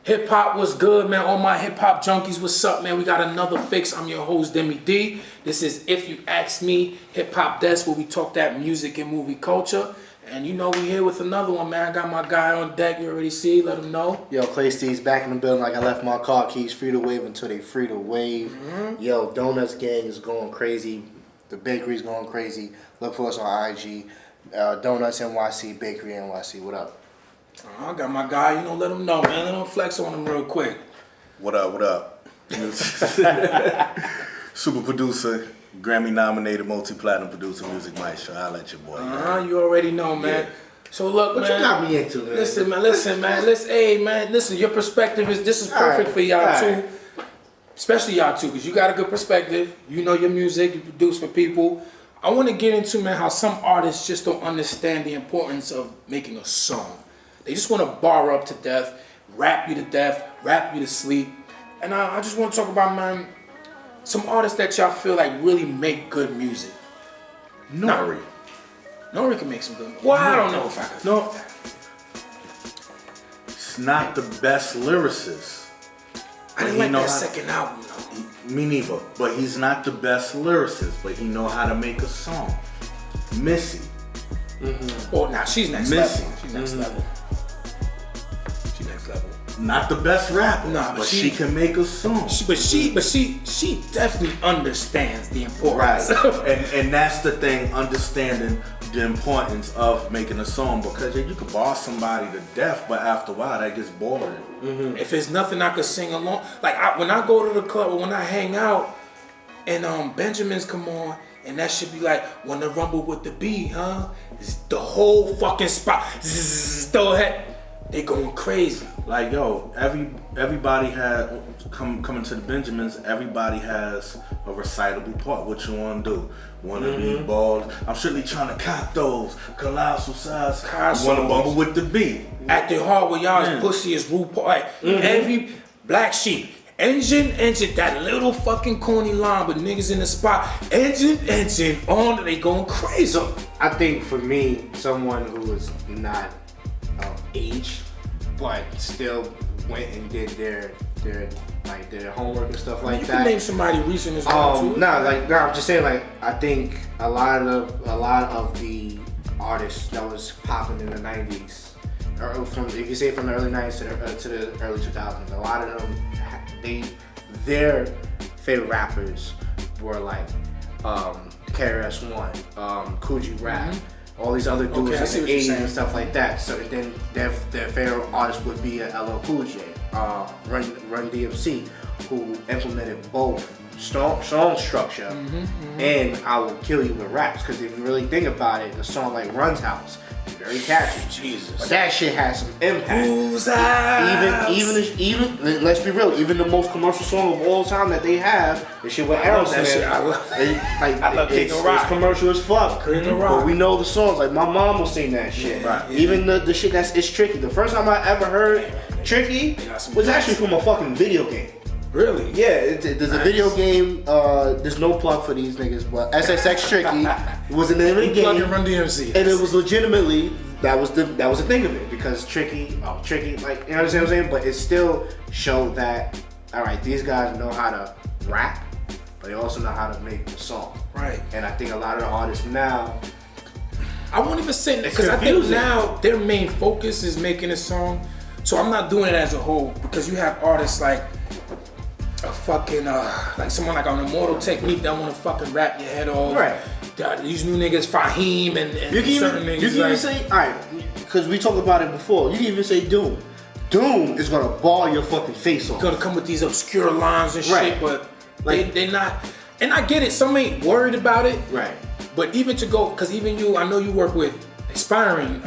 Hip hop was good, man. All my hip hop junkies, what's up, man? We got another fix. I'm your host, Deme D. This is If You Ask Me, Hip Hop Desk, where we talk that music and movie culture. And you know we here with another one, man. I got my guy on deck. You already see. Let him know. Yo, Clay Steve's back in the building like I left my car keys free to wave until they free to wave. Yo, Donuts Gang is going crazy. The bakery's going crazy. Look for us on IG. Donuts NYC, Bakery NYC. What up? I got my guy. You know, let him know, man. Let him flex on him real quick. What up, what up? Super producer, Grammy-nominated, multi-platinum producer, Music Maestro. I'll let your boy know. You already know, man. Yeah. So look, what man. You got me into, man? Listen, man. Listen, your perspective is perfect for y'all too. Especially y'all too, because you got a good perspective. You know your music, you produce for people. I want to get into, man, how some artists just don't understand the importance of making a song. They just want to bar up to death, rap you to death, rap you to sleep. And I just want to talk about, man, some artists that y'all feel like really make good music. Nori. Nori can make some good music. Well, I don't know if I can. No. It's not the best lyricist. I didn't like that second album, though. Me neither. But he's not the best lyricist, but he know how to make a song. Missy. Oh, now she's next Missy. level. She's next level. She's next level. Not the best rapper, but she can make a song. She definitely understands the importance. Right. and that's the thing, understanding the importance of making a song, because you can bar somebody to death, but after a while that gets boring. If there's nothing I could sing along, like when I go to the club or when I hang out and Benjamins come on, and that should be like, wanna rumble with the beat, huh? It's the whole fucking spot. Throw ahead. They going crazy. Like, yo, everybody had coming to the Benjamins. Everybody has a recitable part. What you want to do? Want to be bald? I'm surely trying to cop those colossal size. Want to bubble with the beat? Acting hard with y'all is pussy is RuPaul. Every black sheep. Engine, that little fucking corny line, but niggas in the spot. Engine, on, they going crazy. I think for me, someone who is not of age, but still went and did their homework and stuff like that. You can name somebody recent as well too. I'm just saying, like, I think a lot of the artists that was popping in the 90s, or if you say from the early 90s to the early 2000s, a lot of them, their favorite rappers were like KRS-One, Coogee Rap, all these other dudes in the 80s and stuff like that. So then their favorite artist would be LL Cool J, Run DMC, who implemented both song structure and I Will Kill You with raps. Because if you really think about it, a song like Run's House, very catchy. Jesus. But that shit has some impact. Even let's be real, even the most commercial song of all time that they have, the shit with Aerosmith. I love King of Rock. It's commercial as fuck. But we know the songs, like my mom will sing that shit. Right. Even the shit it's Tricky. The first time I ever heard Tricky was actually from a fucking video game. Really? Yeah, there's a video game. There's no plug for these niggas, but SXX Tricky was the name of the game. Run DMC, and it was legitimately that was the thing of it, because Tricky, like, you know what I'm saying? But it still showed that, all right, these guys know how to rap, but they also know how to make a song. Right. And I think a lot of the artists now, I won't even say that, because I think now their main focus is making a song. So I'm not doing it as a whole, because you have artists like a fucking like someone like on Immortal Technique that want to fucking rap your head off. Right. These new niggas, Fahim and certain niggas. You can even say, alright, because we talked about it before, you can even say Doom. Doom is gonna ball your fucking face off. Gonna come with these obscure lines and shit, but like, they not. And I get it, some ain't worried about it. Right. But even to go, because even you, I know you work with aspiring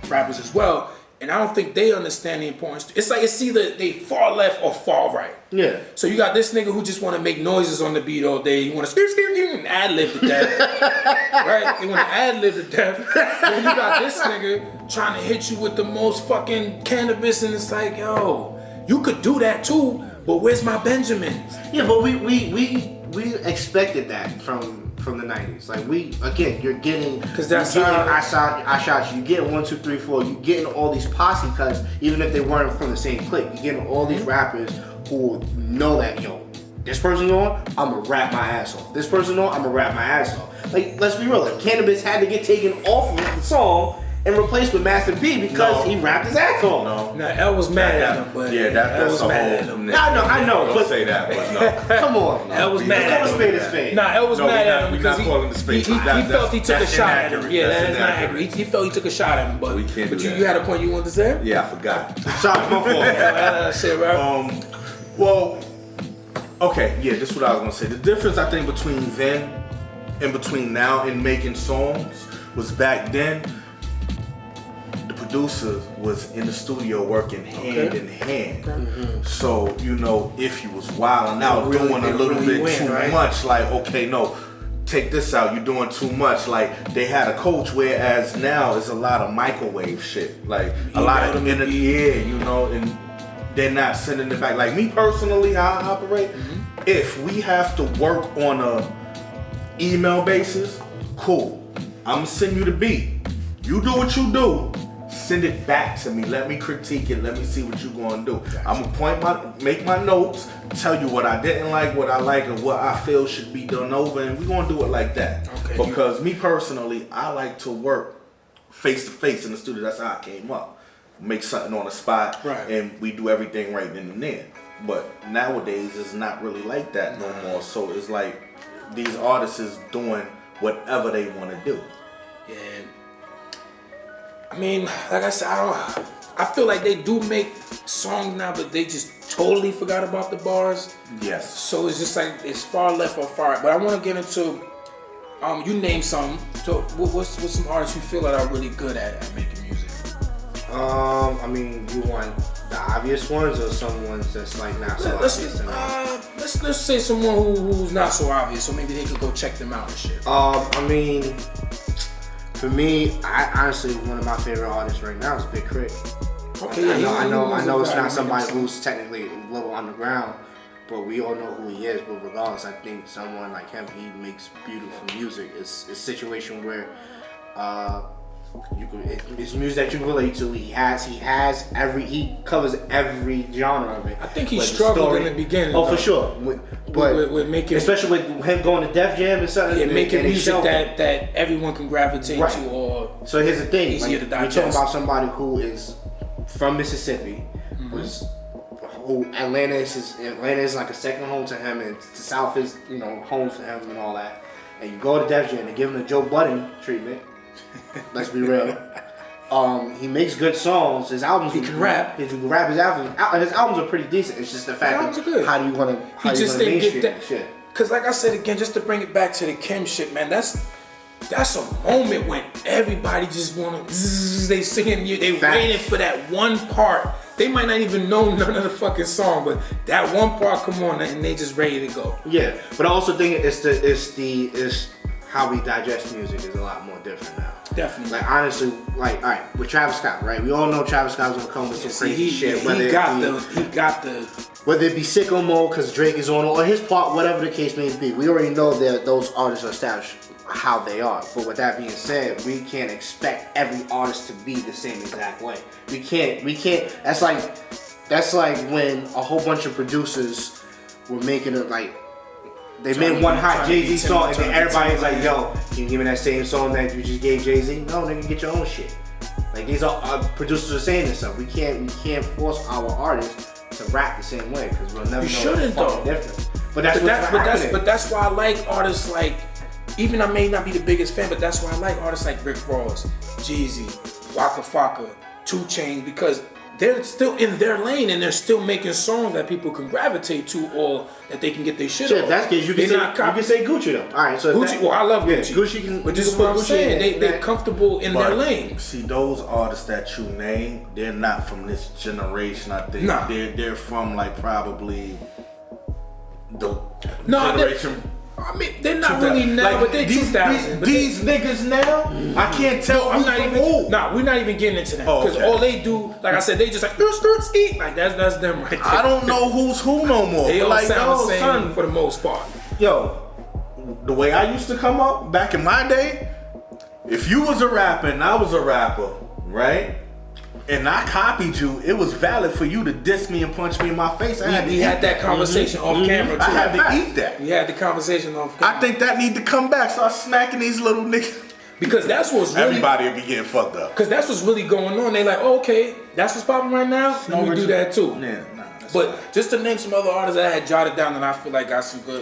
rappers as well. And I don't think they understand the importance. It's like it's either they far left or far right. Yeah. So you got this nigga who just want to make noises on the beat all day. You want to ad-lib to death. Right? They want to ad-lib to death. Then you got this nigga trying to hit you with the most fucking cannabis, and it's like, yo, you could do that too, but where's my Benjamins? Yeah, but we we expected that from the 90s. Like you're getting, because that's I shot you. You're getting 1, 2, 3, 4. You're getting all these posse cuts, even if they weren't from the same clique. You're getting all these rappers who know that this person on, I'm gonna rap my ass off. This person on, I'm gonna rap my ass off. Like, let's be real. Like, Cannabis had to get taken off of the song and replaced with Master P because he rapped his ass off. No, L was mad at him, but that's a mad whole. at him. I know, Don't but say that, but no. Come on. L was mad at him. Nah, L was mad at him because he felt he took a shot at him. Yeah, that's not accurate. He felt he took a shot at him, but you had a point you wanted to say? Yeah, I forgot. Sorry, my fault. Shit, right? Well, okay, yeah, this is what I was gonna say. The difference I think between then and between now in making songs was back then. Producer was in the studio working hand in hand. So, if you was wilding out, doing a little bit too much, like, okay, no, take this out, you're doing too much. Like, they had a coach, whereas now it's a lot of microwave shit. Like, a lot of in the air, and they're not sending it back. Like, me personally, how I operate, if we have to work on a email basis, cool. I'm gonna send you the beat. You do what you do. Send it back to me. Let me critique it. Let me see what you're gonna do. Gotcha. I'm gonna make my notes, tell you what I didn't like, what I like, and what I feel should be done over, and we're gonna do it like that. Okay. Because me personally, I like to work face to face in the studio. That's how I came up. Make something on the spot, and we do everything right then and there. But nowadays, it's not really like that no more. So it's like these artists is doing whatever they want to do. Yeah. I mean, like I said, I feel like they do make songs now, but they just totally forgot about the bars. Yes. So it's just like, it's far left or far right. But I want to get into, you name some. So what's some artists you feel that are really good at making music? I mean, you want the obvious ones or some ones that's like not so obvious? Let's say someone who's not so obvious, so maybe they could go check them out and shit. I mean, for me, I honestly, one of my favorite artists right now is Big Crit. Okay, I know it's not somebody who's technically a little underground, but we all know who he is. But regardless, I think someone like him, he makes beautiful music. It's a situation where it's music that you relate to. He covers every genre of it. I think he struggled in the beginning. Oh, for sure. But with making, especially with him going to Def Jam and something. Yeah, making music that everyone can gravitate to, or so here's the thing. Easier to digest. We're talking about somebody who is from Mississippi, who Atlanta is like a second home to him, and the South is home for him and all that. And you go to Def Jam and give him the Joe Budden treatment. Let's be real. He makes good songs. His albums. He can rap. He can rap. His albums are pretty decent. It's just the fact that how do you want to mainstream that shit? Because like I said again, just to bring it back to the Kim shit, man. That's a moment when everybody just they singing you. They waiting for that one part. They might not even know none of the fucking song, but that one part come on and they just ready to go. Yeah, but I also think it's how we digest music is a lot more different now. Definitely. Like honestly, like all right, with Travis Scott, right? We all know Travis Scott's gonna come with some crazy shit. He got the whether it be sicko mode because Drake is on, or his part, whatever the case may be. We already know that those artists are established how they are. But with that being said, we can't expect every artist to be the same exact way. We can't. That's like when a whole bunch of producers were making it like. They made one hot Jay-Z song and then everybody's like, yo, can you give me that same song that you just gave Jay-Z? No, nigga, get your own shit. Like these producers are saying this stuff. We can't force our artists to rap the same way because we'll never know the fucking difference. But that's why I like artists like, even I may not be the biggest fan, but that's why I like artists like Rick Ross, Jeezy, Waka Flocka, 2 Chainz, because they're still in their lane and they're still making songs that people can gravitate to or that they can get their shit off. That's because you can say Gucci though. All right, so Gucci. I love Gucci. Gucci can, but this is what I'm saying. They're comfortable in their lane. See, those artists that you name, they're not from this generation. I think they're from like probably the generation. I mean, they're not really now, like, but they're 2000. These niggas now, I can't tell. I'm not even. We're not even getting into that because all they do, like I said, they just like ski. Like that's them right there. I don't know who's who no more. They all like, sound the same for the most part. Yo, the way I used to come up back in my day, if you was a rapper and I was a rapper, right? And I copied you, it was valid for you to diss me and punch me in my face. We had that conversation off camera too. I had to eat that. We had the conversation off camera. I think that need to come back. Start smacking these little niggas. Because that's what's really... Everybody will be getting fucked up. Because that's what's really going on. They like, oh, okay, that's what's popping right now. Let me do that too. Yeah, but just to name some other artists that I had jotted down and I feel like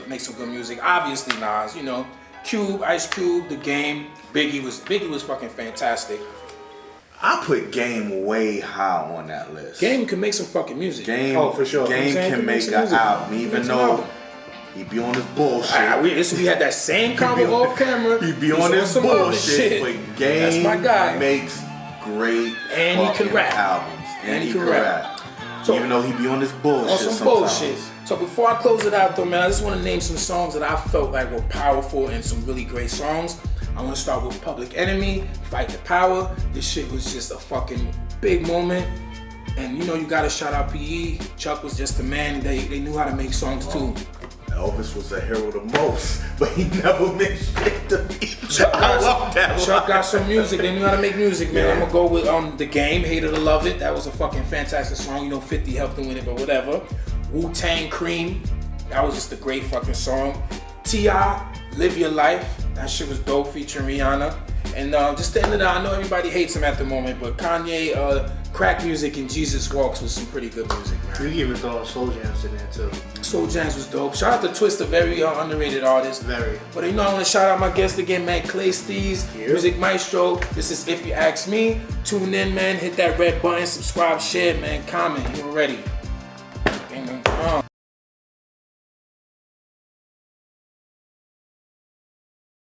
make some good music. Obviously Nas, you know, Cube, Ice Cube, The Game. Biggie was fucking fantastic. I put Game way high on that list. Game can make some fucking music. Oh, for sure. Game can make an album, even though he be on his bullshit. We had that same convo off camera. He be on his bullshit, but Game that's my guy. Makes great and he can rap albums. And he can rap. So, even though he be on his bullshit on some sometimes. bullshit. So before I close it out though, man, I just want to name some songs that I felt like were powerful and some really great songs. I want to start with Public Enemy, Fight the Power. This shit was just a fucking big moment. And you know, you gotta shout out P.E. Chuck was just the man. They knew how to make songs too. Elvis was a hero the most, but he never meant shit to me. Chuck got some music. They knew how to make music, man. Yeah. I'm gonna go with The Game, Hate It or Love It. That was a fucking fantastic song. You know, 50 helped him with it, but whatever. Wu-Tang Cream, that was just a great fucking song. T.I., Live Your Life, that shit was dope, featuring Rihanna. And just to end it out, I know everybody hates him at the moment, but Kanye, Crack Music and Jesus Walks was some pretty good music, man. You even throw Slow Jams in there too. Slow Jams was dope. Shout out to Twista, very underrated artist. Very. But you know, I want to shout out my guest again, man, Clay Steez, Music Maestro. This is If You Ask Me. Tune in, man. Hit that red button, subscribe, share, man, comment. You already.